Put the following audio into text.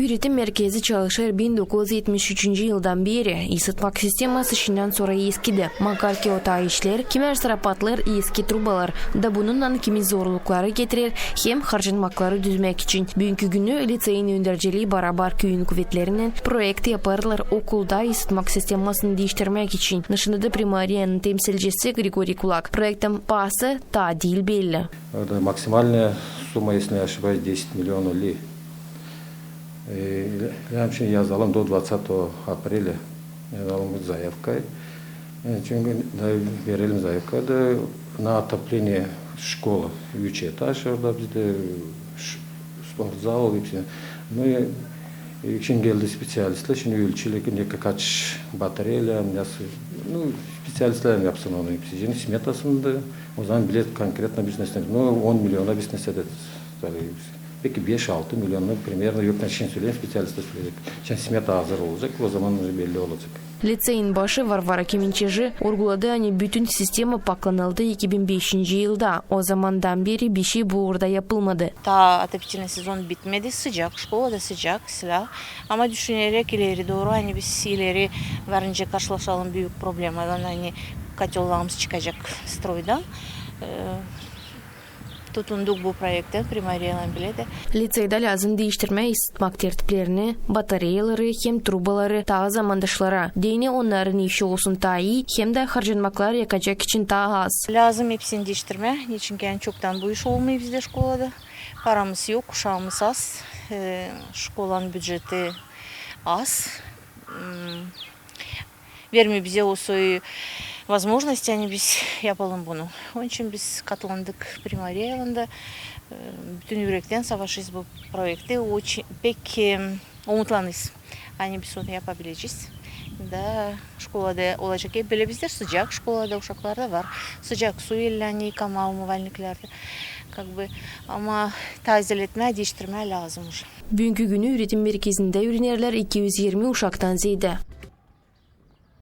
Üretim merkezi çalışır 1973 yıldan beri ısıtmak sistemasi şundan sonra eskidi. Makarki ota işler, kimer sarapatlar, eski trubalar da bununla kimi zorlukları getirir hem harcanmakları düzmek için. Bugünkü günü liseyin öndürceliği barabar köyün kuvvetlerinin projekti yaparlar okulda ısıtmak sistemasını değiştirmek için. Nışında da primariyanın temsilcisi Grigori Kulak. Projektin pası ta değil belli. Максимальная сумма, если не ошибаюсь, 10 миллионов ли. Я сдал до 20 апреля заявкой. Çünkü verelim заявка da на отопление школа, 3 этаж orada bizde spor zal hepsi. Şimdi geldi spesyalistler, şimdi ölçüyle kaç bataryalar, spesyalistler yapsın onu hepsi. Şimdi smetasında o zaman bilet konkretno biznesine, 10 milyona biznesine de. Peki 5-6 milyonla примерно yok. Şimdi söyleyeyim, spesyalistler söyleyecek. Şimdi smeta hazır olacak, o zaman belli olacak. Liseyin başı Varvara Kemençeci urguladı hani bütün sistema paklanıldı 2005 yılda. O zamandan beri bir şey burada yapılmadı. Daha отопительный sezon bitmedi, sıcak, şkolada sıcak, silah. Ama düşünerek ileri doğru hani biz ileri varınca karşılaşalım büyük problemlerden hani котелlarımız çıkacak stroydan. Tutunduk bu projekte, primariyalan bile de. Liseyde lazım değiştirme ısıtmak tertiplerini, bataryaları hem trubaları ta zamandaşlara. Deyine onların işi olsun ta iyi hem de harcanmaklar yakacak için ta az. Lazım hepsini değiştirme. Çünkü yani çoktan bu iş olmuyor bizde şkolada. Paramız yok, kuşağımız az. Şkolanın bücreti az. Vermiyor bize o soyu возможности, hani biz yapalım bunu. Onun için biz katlandık primariyalında. Bütün yürekten savaşız bu projekte. Pek umutlanız. Hani biz onu yapabileceğiz. Da şkolada olacak. Böyle bizde sıcak. Şkolada uşaklarda var. Sıcak su ellerini yıkama, umuvальниklerde. Ama tazeletme, değiştirme lazım. Bugünkü günü üretim merkezinde ürünlerler 220 uşaktan ziyade.